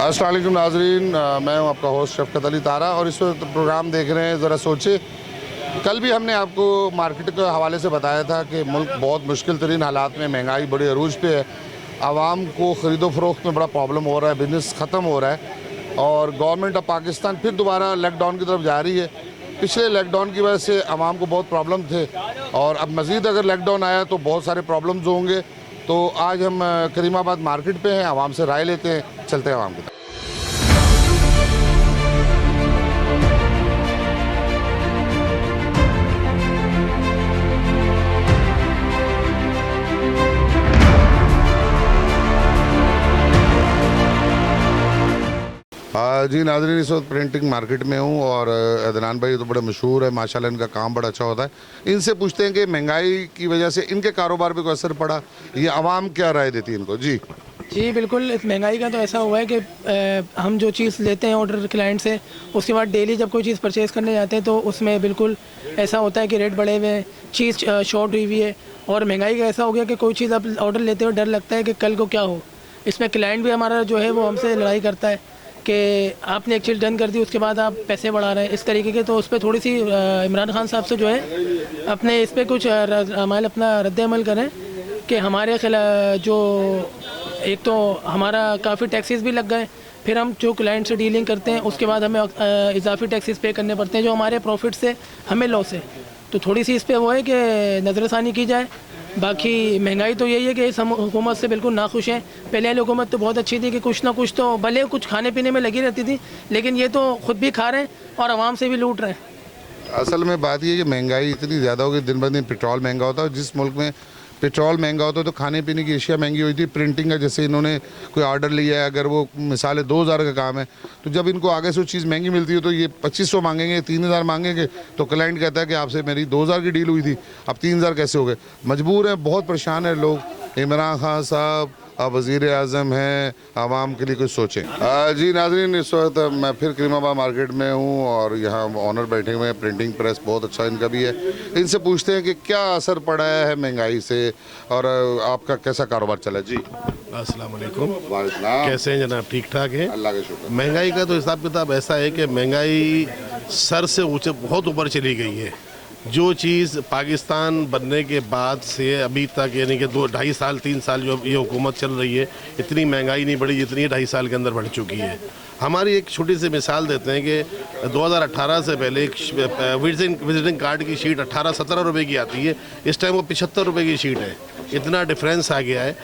अस्सलाम वालेकुम नाजरीन, मैं हूं आपका होस्ट शफकत अली तारा और इस वक्त प्रोग्राम देख रहे हैं। ज़रा सोचे, कल भी हमने आपको मार्केट के हवाले से बताया था कि मुल्क बहुत मुश्किल तरीन हालात में, महंगाई बड़ी अरूज पे है, आवाम को ख़रीदो फरोख्त में बड़ा प्रॉब्लम हो रहा है, बिज़नेस ख़त्म हो रहा है और गवर्नमेंट ऑफ पाकिस्तान फिर दोबारा लॉकडाउन की तरफ जा रही है। पिछले लॉकडाउन की वजह से आवाम को बहुत प्रॉब्लम थे और अब मज़ीद अगर लॉकडाउन आया तो बहुत सारे प्रॉब्लम्स होंगे। तो आज हम करीमाबाद मार्केट पे हैं, आवाम से राय लेते हैं, चलते हैं आवाम की तरफ। जी नाज़रीन, इस वक्त प्रिंटिंग मार्केट में हूँ और अदनान भाई तो बड़े मशहूर है, माशाल्लाह इनका काम बड़ा अच्छा होता है। इनसे पूछते हैं कि महंगाई की वजह से इनके कारोबार पे कोई असर पड़ा, ये आवाम क्या राय देती है इनको। जी जी बिल्कुल, इस महंगाई का तो ऐसा हुआ है कि हम जो चीज़ लेते हैं ऑर्डर क्लाइंट से, उसके बाद डेली जब कोई चीज़ परचेज़ करने जाते हैं तो उसमें बिल्कुल ऐसा होता है कि रेट बढ़े हुए हैं, चीज़ शॉर्ट हुई हुई है और महंगाई का ऐसा हो गया कि कोई चीज़ आप ऑर्डर लेते हो डर लगता है कि कल को क्या हो। इसमें क्लाइंट भी हमारा जो है वो हमसे लड़ाई करता है कि आपने एक चीज़ डन कर दी, उसके बाद आप पैसे बढ़ा रहे हैं इस तरीके के। तो उस पर थोड़ी सी इमरान खान साहब से जो है अपने इस पर कुछ हमारे अपना रद्द-ए-अमल करें कि हमारे खिलाफ जो एक तो हमारा काफ़ी टैक्सेस भी लग गए, फिर हम जो क्लाइंट से डीलिंग करते हैं उसके बाद हमें इजाफी टैक्सेस पे करने पड़ते हैं जो हमारे प्रॉफिट से हमें लॉस है। तो थोड़ी सी इस पर वो है कि नज़रसानी की जाए। बाकी महंगाई तो यही है कि इस हुकूमत से बिल्कुल नाखुश हैं। पहले वाली हुकूमत तो बहुत अच्छी थी कि कुछ ना कुछ तो भले कुछ खाने पीने में लगी रहती थी, लेकिन ये तो खुद भी खा रहे हैं और आवाम से भी लूट रहे हैं। असल में बात ये है कि महंगाई इतनी ज़्यादा हो गई, दिन ब दिन पेट्रोल महंगा होता है। जिस मुल्क में पेट्रोल महंगा होता है तो खाने पीने की अशिया महंगी हुई थी। प्रिंटिंग का जैसे इन्होंने कोई ऑर्डर लिया है, अगर वो मिसाल 2000 का काम है तो जब इनको आगे से वो चीज़ महंगी मिलती है तो ये 2500 मांगेंगे, 3000 मांगेंगे, तो क्लाइंट कहता है कि आपसे मेरी 2000 की डील हुई थी, अब 3000 कैसे हो गए। मजबूर हैं, बहुत परेशान है लोग। इमरान खान साहब अब वज़ीर आज़म हैं, आवाम के लिए कुछ सोचें। जी नाज़रीन, इस वक्त मैं फिर करीमाबाद मार्केट में हूँ और यहाँ ऑनर बैठे हुए हैं। प्रिंटिंग प्रेस बहुत अच्छा इनका भी है। इनसे पूछते हैं कि क्या असर पड़ा है महंगाई से और आपका कैसा कारोबार चला। जी अस्सलाम वालेकुम। वालेकुम। कैसे हैं जनाब? ठीक ठाक है। अल्लाह का शुक्र। महंगाई का तो हिसाब किताब ऐसा है कि महंगाई सर से ऊंचे बहुत ऊपर चली गई है। जो चीज़ पाकिस्तान बनने के बाद से अभी तक, यानी कि 2-2.5 साल 3 साल जो ये हुकूमत चल रही है, इतनी महंगाई नहीं बढ़ी जितनी 2.5 साल के अंदर बढ़ चुकी है। हमारी एक छोटी सी मिसाल देते हैं कि 2018 से पहले एक विजिटिंग कार्ड की शीट 18-17 रुपए की आती है, इस टाइम वो 75 रुपए की शीट है। इतना डिफरेंस आ गया है।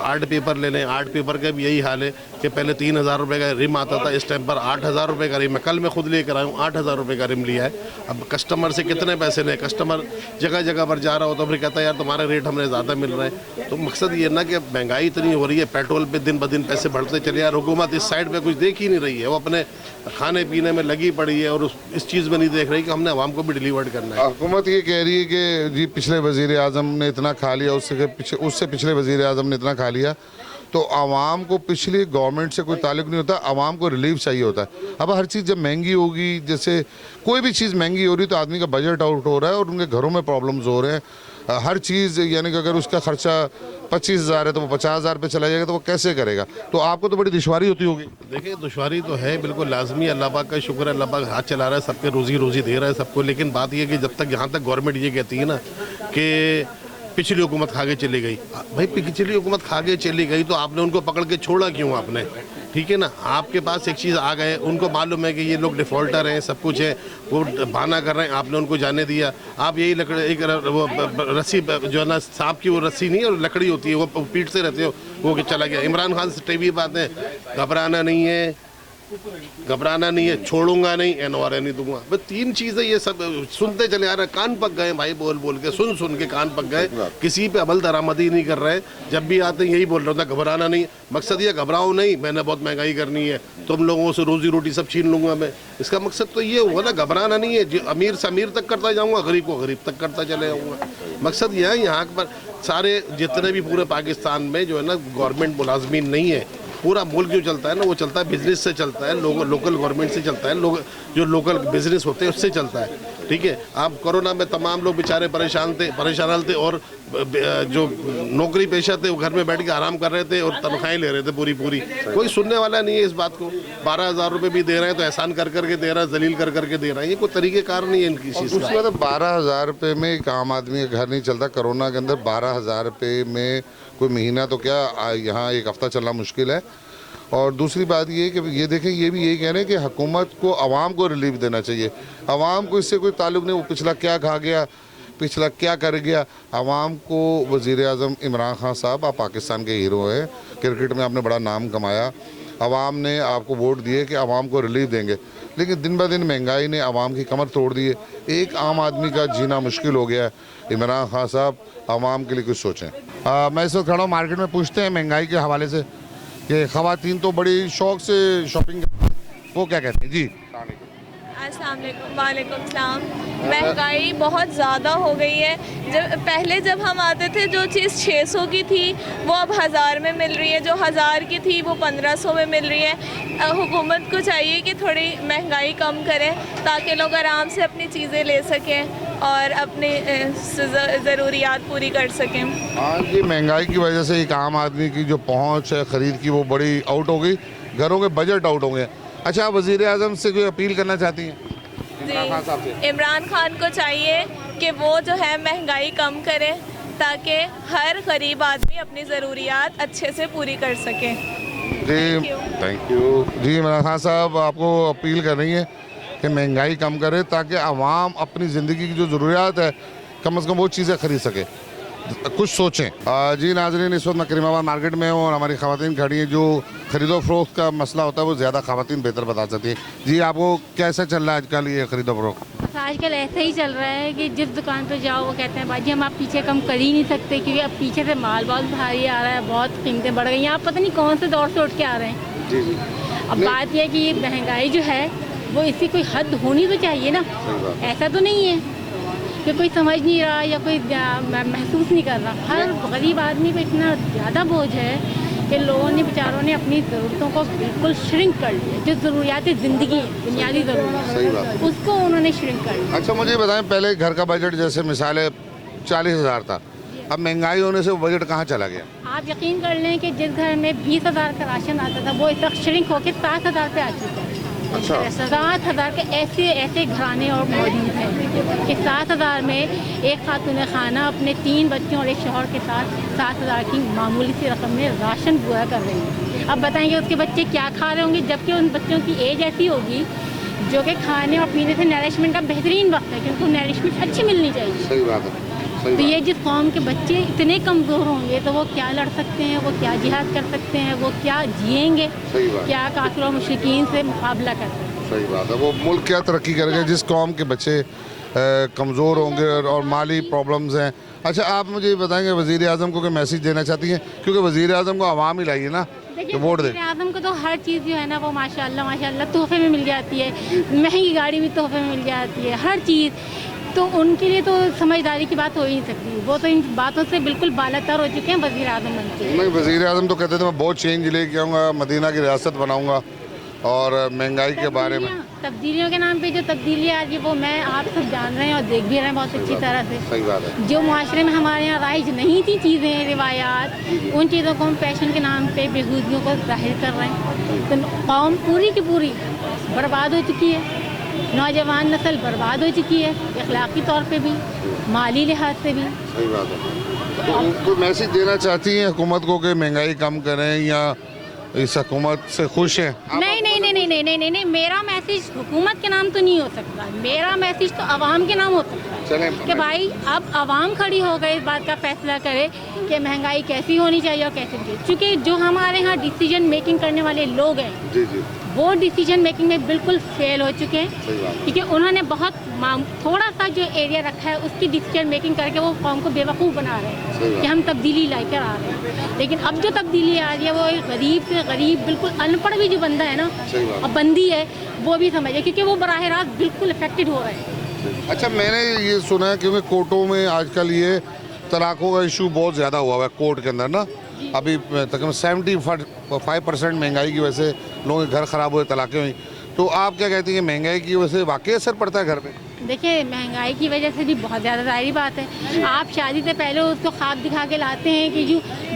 आर्ट पेपर ले लें, आर्ट पेपर का भी यही हाल है कि पहले 3000 रुपये का रिम आता था, इस टाइम पर 8000 रुपये का रिम है। कल मैं खुद लेकर आया हूँ, 8000 रुपये का रिम लिया है। अब कस्टमर से कितने पैसे लें, कस्टमर जगह जगह पर जा रहा हो तो फिर कहता है यार तुम्हारा रेट हमें ज़्यादा मिल रहा है। तो मकसद ये ना कि महंगाई इतनी हो रही है, पेट्रोल पे दिन ब दिन पैसे बढ़ते चले यार। हुकूमत इस साइड पे कुछ देख ही नहीं रही है, वो अपने खाने पीने में लगी पड़ी है और इस चीज़ में नहीं देख रही कि हमने आवाम को भी डिलीवर्ड करना है। हुकूमत ये कह रही है कि जी पिछले वज़ीर आज़म ने इतना खा लिया, उससे पिछले वज़ीर आज़म ने इतना खा लिया। तो आवाम को पिछली गवर्नमेंट से कोई ताल्लुक नहीं होता, आवाम को रिलीफ चाहिए होता है। अब हर चीज़ जब महंगी होगी, जैसे कोई भी चीज़ महंगी हो रही तो आदमी का बजट आउट हो रहा है और उनके घरों में प्रॉब्लम्स हो रहे हैं। हर चीज़, यानी कि अगर उसका खर्चा 25,000 है तो वो 50,000 पे चला जाएगा तो वो कैसे करेगा। तो आपको तो बड़ी दुश्वारी होती होगी। देखिए दुश्वारी तो है, बिल्कुल लाजमी। अल्लाह पाक का शुक्र है, अल्लाह पाक हाथ चला रहा है, सबके रोज़ी दे रहा है सबको। लेकिन बात यह है कि जब तक यहाँ तक गवर्नमेंट ये कहती है ना कि पिछली हुकूमत खा के चली गई, भाई पिछली हुकूमत खा के चली गई तो आपने उनको पकड़ के छोड़ा क्यों आपने? ठीक है ना, आपके पास एक चीज़ आ गए, उनको मालूम है कि ये लोग डिफ़ॉल्टर हैं, सब कुछ है, वो बहाना कर रहे हैं, आपने उनको जाने दिया। आप यही लकड़ी, एक वो रस्सी जो है ना, सांप की वो रस्सी नहीं है और लकड़ी होती है, वो पीटते रहते हो, वो चला गया। इमरान खान से टीवी बात है, घबराना नहीं है, छोड़ूंगा नहीं, एनओआरए नहीं दूंगा। बस 3 चीज़ें ये सब सुनते चले आ रहे हैं, कान पक गए भाई, बोल के सुन के कान पक गए, किसी पे अमल दरामदी नहीं कर रहे। जब भी आते हैं यही बोल रहे होता, घबराना नहीं। मकसद ये घबराओ नहीं, मैंने बहुत महंगाई करनी है, तुम लोगों से रोजी रोटी सब छीन लूंगा मैं। इसका मकसद तो ये हुआ ना, घबराना नहीं है। अमीर से अमीर तक करता जाऊँगा, गरीब को गरीब तक करता चले जाऊँगा। मकसद यह है यहाँ पर सारे जितने भी पूरे पाकिस्तान में जो है ना गवर्नमेंट मुलाजमीन नहीं है, पूरा मुल्क जो चलता है ना वो चलता है बिजनेस से चलता है, लोकल गवर्नमेंट से चलता है, लोग जो लोकल बिजनेस होते हैं उससे चलता है। ठीक है। आप कोरोना में तमाम लोग बेचारे परेशान थे और जो नौकरी पेशा थे वो घर में बैठ के आराम कर रहे थे और तनख्वाहें ले रहे थे पूरी। कोई सुनने वाला नहीं है इस बात को। 12,000 रुपये भी दे रहे हैं तो एहसान कर करके दे रहा है, जलील कर करके दे रहा है। ये कोई तरीक़ेकार नहीं है इनकी चीज़ का। उसके बाद 12,000 रुपये में एक आम आदमी का घर नहीं चलता। कोरोना के अंदर 12,000 रुपये में कोई महीना तो क्या यहाँ एक हफ्ता चलना मुश्किल है। और दूसरी बात ये कि ये देखें, ये भी यही कह रहे हैं कि हुकूमत को आवाम को रिलीफ देना चाहिए। आवाम को इससे कोई ताल्लुक़ नहीं, वो पिछला क्या खा गया, पिछला क्या कर गया। आवाम को वज़ीर आज़म इमरान खान साहब, आप पाकिस्तान के हीरो हैं, क्रिकेट में आपने बड़ा नाम कमाया, आवाम ने आपको वोट दिए कि आवाम को रिलीफ देंगे, लेकिन दिन ब दिन महंगाई ने आवाम की कमर तोड़ दी है। एक आम आदमी का जीना मुश्किल हो गया है। इमरान खान साहब आवाम के लिए कुछ सोचें। मैं इस वक्त खड़ा हूँ मार्केट में। पूछते हैं महंगाई के हवाले से कि ख़वातीन तो बड़ी शौक़ से शॉपिंग करती हैं, वो क्या कहते हैं। जी अस्सलाम वालेकुम सलाम। महंगाई बहुत ज़्यादा हो गई है। पहले जब हम आते थे जो चीज़ 600 की थी वो अब 1000 में मिल रही है, जो 1000 की थी वो 1500 में मिल रही है। हुकूमत को चाहिए कि थोड़ी महंगाई कम करें ताकि लोग आराम से अपनी चीज़ें ले सकें और अपनी ज़रूरियात पूरी कर सकें। हाँ जी, महंगाई की वजह से एक आम आदमी की जो पहुँच है ख़रीद की वो बड़ी आउट हो गई, घरों के बजट आउट हो गए। अच्छा, आप वज़ीर आज़म से कोई अपील करना चाहती हैं? जी, इमरान खान को चाहिए कि वो जो है महंगाई कम करें ताकि हर गरीब आदमी अपनी ज़रूरियात अच्छे से पूरी कर सके। जी थैंक यू। जी इमरान खान साहब आपको अपील कर रही हैं कि महंगाई कम करें ताकि आवाम अपनी ज़िंदगी की जो ज़रूरियात है कम से कम वो चीज़ें ख़रीद सके, कुछ सोचें। जी नाज़रीन, इस वक्त मैं करीमाबाद मार्केट में हूँ और हमारी ख़वातीन खड़ी हैं। जो ख़रीदो फरोख्त का मसला होता है वो ज़्यादा ख़वातीन बेहतर बता सकती है। जी आपको कैसा चल रहा है आजकल ये ख़रीदो फरोख्त? आजकल ऐसा ही चल रहा है कि जिस दुकान पे जाओ वो कहते हैं भाजी हम आप पीछे कम कर ही नहीं सकते क्योंकि अब पीछे से माल बहुत भारी आ रहा है, बहुत कीमतें बढ़ गई हैं। आप पता नहीं कौन से दौर से उठ के आ रहे हैं। जी जी। अब बात यह है कि ये महंगाई जो है वो इसकी कोई हद होनी तो चाहिए ना। ऐसा तो नहीं है कि कोई समझ नहीं रहा या कोई महसूस नहीं कर रहा। हर गरीब आदमी पे इतना ज़्यादा बोझ है कि लोगों ने बेचारों ने अपनी ज़रूरतों को बिल्कुल श्रिंक कर लिया। जो ज़रूरियात ज़िंदगी है, बुनियादी ज़रूरत, उसको उन्होंने श्रिंक कर लिया। अच्छा मुझे बताएं, पहले घर का बजट जैसे मिसाल है 40,000 था, अब महंगाई होने से वो बजट कहाँ चला गया? आप यकीन कर लें कि जिस घर में 20,000 का राशन आता था वो इस वक्त श्रिंक होकर 7,000 पे आ चुका है। अच्छा, 7,000 के ऐसे घराने और मौजूद हैं कि 7,000 में एक खातून खाना अपने 3 बच्चों और एक शौहर के साथ 7,000 की मामूली सी रकम में राशन पूरा कर रही है। अब बताएंगे उसके बच्चे क्या खा रहे होंगे, जबकि उन बच्चों की एज ऐसी होगी जो कि खाने और पीने से नरिशमेंट का बेहतरीन वक्त है क्योंकि उनको नरिशमेंट अच्छी मिलनी चाहिए। सही बात है। तो ये जिस कौम के बच्चे इतने कमज़ोर होंगे तो वो क्या लड़ सकते हैं, वो क्या जिहाद कर सकते हैं, वो क्या जिएंगे, क्या काफिर और मुशरिकीन से मुकाबला कर सकते हैं। सही बात है। वो मुल्क क्या तरक्की करेगा जिस कौम के बच्चे कमज़ोर होंगे और माली प्रॉब्लम्स हैं। अच्छा आप मुझे बताएंगे वज़ीर आज़म को कोई मैसेज देना चाहती हैं, क्योंकि वज़ीर आज़म को आवाम ही लाई है ना कि वोट दे। आज़म को तो हर चीज़ जो है ना वो माशाल्लाह तोहफे में मिल जाती है, महंगी गाड़ी भी तोहफे में मिल जाती है, हर चीज़। तो उनके लिए तो समझदारी की बात हो ही नहीं सकती। वो तो इन बातों से बिल्कुल बालातर हो चुके हैं वज़ीर आज़म बन के। नहीं, वज़ीर आज़म तो कहते थे मैं बहुत चेंज लेके आऊँगा, मदीना की रियासत बनाऊँगा और महंगाई के बारे में। तब्दीलियों के नाम पे जो तब्दीली आ रही है वो मैं आप सब जान रहे हैं और देख भी रहे हैं बहुत अच्छी तरह से। सही बात है। जो मुआशरे में हमारे यहाँ राइज नहीं थी चीज़ें, रिवायात, उन चीज़ों को हम फैशन के नाम पे बेहूदगियों को जाहिर कर रहे हैं। तो कौम पूरी की पूरी बर्बाद हो चुकी है, नौजवान नस्ल बर्बाद हो चुकी है, अखलाकी तौर पे भी, माली लिहाज से भी। सही बात है। तो उनको मैसेज देना चाहती हैं हुकूमत को कि महंगाई कम करें या इस हुकूमत से खुश हैं? नहीं, मेरा मैसेज हुकूमत के नाम तो नहीं हो सकता। मेरा मैसेज तो आवाम के नाम हो सकता है कि भाई अब आवाम खड़ी हो गई इस बात का फैसला करे कि महंगाई कैसी होनी चाहिए और कैसे नहीं। क्योंकि जो हमारे यहाँ डिसीजन मेकिंग करने वाले लोग हैं जी जी, वो डिसीजन मेकिंग में बिल्कुल फेल हो चुके हैं क्योंकि उन्होंने बहुत थोड़ा सा जो एरिया रखा है उसकी डिसीजन मेकिंग करके वो कौम को बेवकूफ़ बना रहे हैं कि हम तब्दीली लेकर आ रहे हैं। लेकिन अब जो तब्दीली आ रही है वो एक गरीब से गरीब बिल्कुल अनपढ़ भी जो बंदा है ना और बंदी है वो भी समझे क्योंकि वो बराह रास्त बिल्कुल अफेक्टेड हो रहे हैं। अच्छा मैंने ये सुना है क्योंकि कोर्टों में आजकल ये तलाकों का इशू बहुत ज़्यादा हुआ हुआ है कोर्ट के अंदर ना। अभी तकरीबन 75% महंगाई की वजह से लोगों के घर ख़राब हुए, तलाक़ें हुई। तो आप क्या कहती हैं महंगाई की वजह से वाकई असर पड़ता है घर पे? देखिए महंगाई की वजह से भी बहुत ज़्यादा ज़ाहिर बात है। आप शादी से पहले उसको ख्वाब दिखा के लाते हैं कि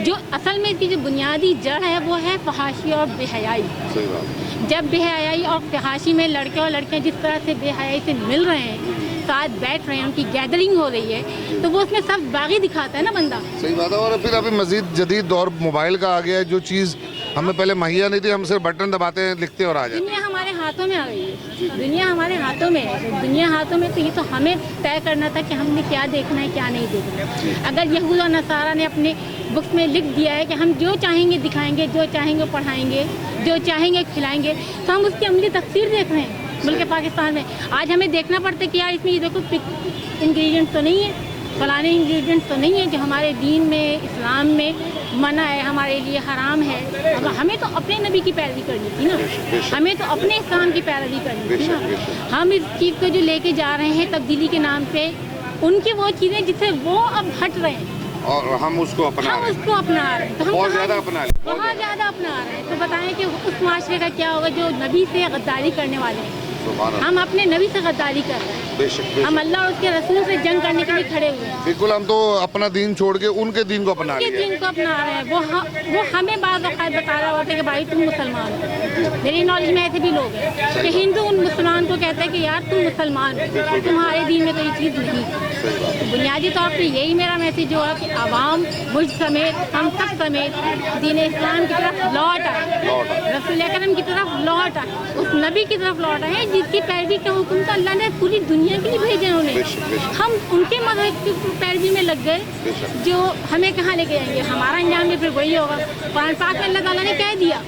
जो असल में इसकी जो बुनियादी जड़ है वो है फहाशी और बेहयाई। सही बात। जब बेहयाई और फहाशी में लड़के और लड़कियां जिस तरह से बेहयाई से मिल रहे हैं, साथ बैठ रहे हैं, उनकी गैदरिंग हो रही है, तो वो उसमें सब बागी दिखाता है ना बंदा। सही बात है। और फिर अभी मजीद जदीद दौर मोबाइल का आ गया है, जो चीज़ हमें पहले मुहैया नहीं थी, हम सिर्फ बटन दबाते हैं, लिखते हैं और आ जाते हैं। दुनिया हमारे हाथों में आ गई है, दुनिया हमारे हाथों में है। तो दुनिया हाथों में, तो ये तो हमें तय करना था कि हमने क्या देखना है क्या नहीं देखना। अगर यहूद और नसारा ने अपने बुक्स में लिख दिया है कि हम जो चाहेंगे दिखाएंगे, जो चाहेंगे पढ़ाएंगे, जो चाहेंगे खिलाएंगे, तो हम उसकी अमली तफसीर देख रहे हैं मुल्क पाकिस्तान में। आज हमें देखना पड़ता है कि यार इसमें ये देखो इंग्रेडिएंट तो नहीं है, फलाने इंग्रेडिएंट तो नहीं है जो हमारे दीन में, इस्लाम में मना है, हमारे लिए हराम है। अब हमें तो अपने नबी की पैरवी करनी थी ना, हमें तो अपने इस्लाम की पैरवी करनी थी ना। हम इस चीज़ को जो लेके जा रहे हैं तब्दीली के नाम पे, उनकी वो चीज़ें जिससे वो अब हट रहे हैं और हम उसको अपना हम उसको अपना रहे हैं, तो हम बहुत ज़्यादा अपना लें, बहुत ज़्यादा अपना रहे हैं। तो बताएं कि उस माशरे का क्या होगा जो नबी से गद्दारी करने वाले हैं। हम अपने नबी से गद्दारी कर रहे हैं, बेशक हम अल्लाह और उसके रसूल से जंग करने के लिए खड़े हुए हैं। बिल्कुल। हम तो अपना दीन छोड़ के उनके दीन को अपना उनके लिया। दीन को अपना रहे हैं। वो हमें बाज़ औक़ात बता रहा होता है कि भाई तुम मुसलमान हो। मेरी नॉलेज में ऐसे भी लोग हैं कि हिंदू उन मुसलमान को कहते हैं कि यार तुम मुसलमान हो, तुम्हारे दीन में तो ये चीज़ नहीं है। तो बुनियादी तौर पर यही मेरा मैसेज होगा कि आवाम मुझ समेत, हम सब समेत दीन इस्लाम की तरफ लौट आए, रसूल अकरम की तरफ लौट आए, उस नबी की तरफ लौट आए जिसकी पैरवी का हुक्म तो अल्लाह ने पूरी दुनिया के लिए भेजे उन्हें। हम उनके मज़हब की पैरवी में लग गए जो हमें कहाँ लेके जाएंगे। हमारा अंजाम भी फिर वही होगा। कुरान पाक में अल्लाह ताला ने कह दिया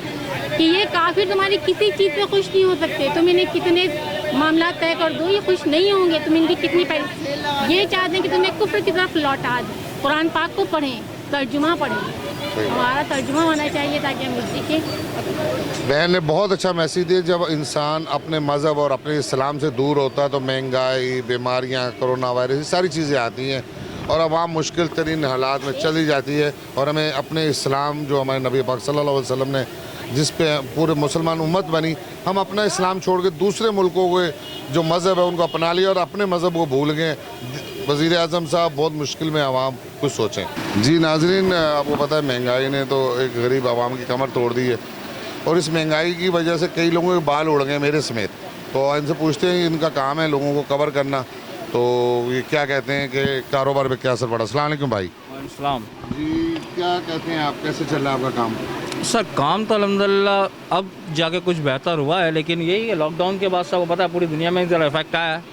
कि ये काफिर तुम्हारी किसी चीज़ पे खुश नहीं हो सकते, तुम इन्हें कितने मामला तय कर दो ये खुश नहीं होंगे, तुम इनकी कितनी पैरवी, ये चाहते हैं कि तुम्हें कुफ्र की तरफ लौटा दें। कुरान पाक को पढ़ें, तर्जुमा पढ़ें, हमारा तर्जुमा होना चाहिए ताकि हम सीखें। बहन ने बहुत अच्छा मैसेज दिया। जब इंसान अपने मज़हब और अपने इस्लाम से दूर होता है तो महंगाई, बीमारियाँ, कोरोना वायरस, ये सारी चीज़ें आती हैं और आवाम मुश्किल तरीन हालात में चली जाती है। और हमें अपने इस्लाम, जो हमारे नबी पाक सल्लल्लाहु अलैहि वसल्लम ने जिस पे पूरे मुसलमान उम्मत बनी, हम अपना इस्लाम छोड़ के दूसरे मुल्कों के जो मज़हब है उनको अपना लिया और अपने मज़हब को भूल गए। वज़ीर आज़म साहब बहुत मुश्किल में आवाम कुछ सोचें। जी नाज़रीन, आपको पता है महंगाई ने तो एक गरीब आवाम की कमर तोड़ दी है और इस महंगाई की वजह से कई लोगों के बाल उड़ गए, मेरे समेत। तो इनसे पूछते हैं, इनका काम है लोगों को कवर करना, तो ये क्या कहते हैं कि कारोबार पे क्या असर पड़ा। अस्सलाम वालेकुम भाई। इस्लाम जी, क्या कहते हैं आप, कैसे चल रहा है आपका काम? सर, काम तो अल्हम्दुलिल्लाह अब जाके कुछ बेहतर हुआ है, लेकिन यही है लॉकडाउन के बाद सबको पता है पूरी दुनिया में ज़रा इफेक्ट आया है।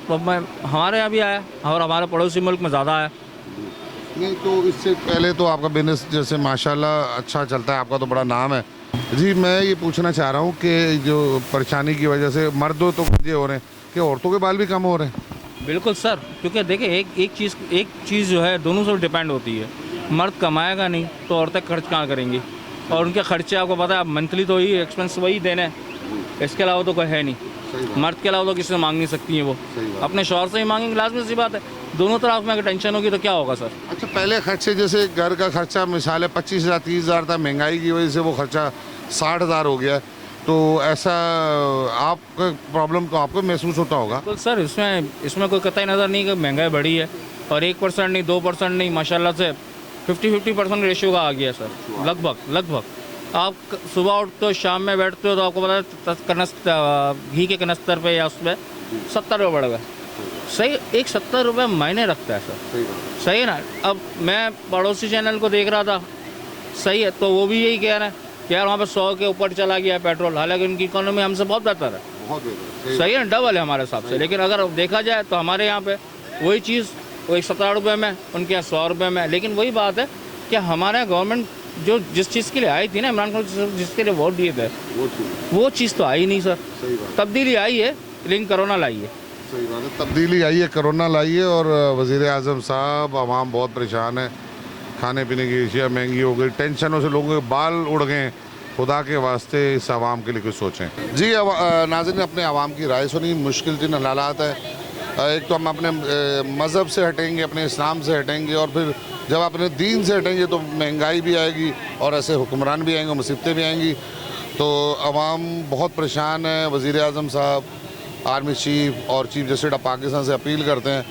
तो मैं हमारे यहाँ भी आया और हमारे पड़ोसी मुल्क में ज़्यादा आया। नहीं, तो इससे पहले तो आपका बिजनेस जैसे माशाल्लाह अच्छा चलता है, आपका तो बड़ा नाम है। जी, मैं ये पूछना चाह रहा हूँ कि जो परेशानी की वजह से मर्दों तो ये हो रहे हैं कि औरतों के बाल भी कम हो रहे हैं। बिल्कुल सर, क्योंकि देखिए एक चीज़ जो है दोनों से डिपेंड होती है। मर्द कमाएगा नहीं तो औरतें खर्च कहाँ करेंगी, और उनके खर्चे आपको पता है, आप मंथली तो ही एक्सपेंस वही देने हैं, इसके अलावा तो कोई है नहीं। मर्द के अलावा तो किसी से मांग नहीं सकती हैं, वो अपने शौहर से ही मांगेंगे, लाजमी सी बात है। दोनों तरफ में अगर टेंशन होगी तो क्या होगा सर। अच्छा, पहले खर्चे जैसे घर का खर्चा मिसाल है 25,000 30,000 था, महंगाई की वजह से वो खर्चा 60,000 हो गया, तो ऐसा आपका प्रॉब्लम तो आपको महसूस होता होगा। बिल्कुल सर, इसमें कोई कतई नज़र नहीं कि महंगाई बढ़ी है, और 1% नहीं 2% नहीं, माशाल्लाह से 50% रेशियो का आ गया सर। लगभग आप सुबह उठते हो शाम में बैठते हो तो आपको पता है घी के कनस्तर पे या उस पर 70 रुपये बढ़ गए। सही, एक 70 रुपये मायने रखता है सर। सही है ना। अब मैं पड़ोसी चैनल को देख रहा था, सही है, तो वो भी यही कह रहे हैं कि यार वहाँ पे 100 के ऊपर चला गया पेट्रोल, हालांकि उनकी इकोनॉमी हमसे बहुत बेहतर है। सही है ना, डबल है हमारे हिसाब से। लेकिन अगर देखा जाए तो हमारे यहाँ पे वही चीज़ वो 170 रुपये में, उनके यहाँ 100 रुपये में। लेकिन वही बात है कि हमारे यहाँ गवर्नमेंट जो जिस चीज़ के लिए आई थी ना, इमरान खान जिसके लिए वोट दिए थे, वो चीज़ तो आई नहीं सर। तब्दीली आई है लेकिन कोरोना लाई है। सही बात है, तब्दीली आई है, कोरोना लाई है। और वज़ीर आज़म साहब, आवाम बहुत परेशान है, खाने पीने की अशिया महंगी हो गई, टेंशनों से लोगों के बाल उड़ गए। खुदा के वास्ते इस आवाम के लिए कुछ सोचें। जी नाज़रीन, अपने आवाम की राय सुनी। मुश्किल जिन हालात है, एक तो हम अपने मज़हब से हटेंगे, अपने इस्लाम से हटेंगे, और फिर जब अपने दीन से हटेंगे तो महंगाई भी आएगी और ऐसे हुक्मरान भी आएंगे, मुसीबतें भी आएंगी। तो आवाम बहुत परेशान है। वज़ीर आज़म साहब आर्मी चीफ और चीफ जस्टिस ऑफ पाकिस्तान से अपील करते हैं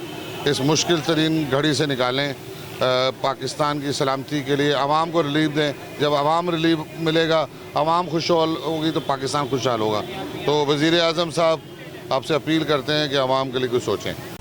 इस मुश्किल तरीन घड़ी से निकालें, पाकिस्तान की सलामती के लिए आवाम को रिलीफ दें। जब आवाम रिलीफ मिलेगा, आवाम खुशहाल होगी तो पाकिस्तान खुशहाल होगा। तो वज़ीर आज़म साहब आपसे अपील करते हैं कि आवाम के लिए कुछ सोचें।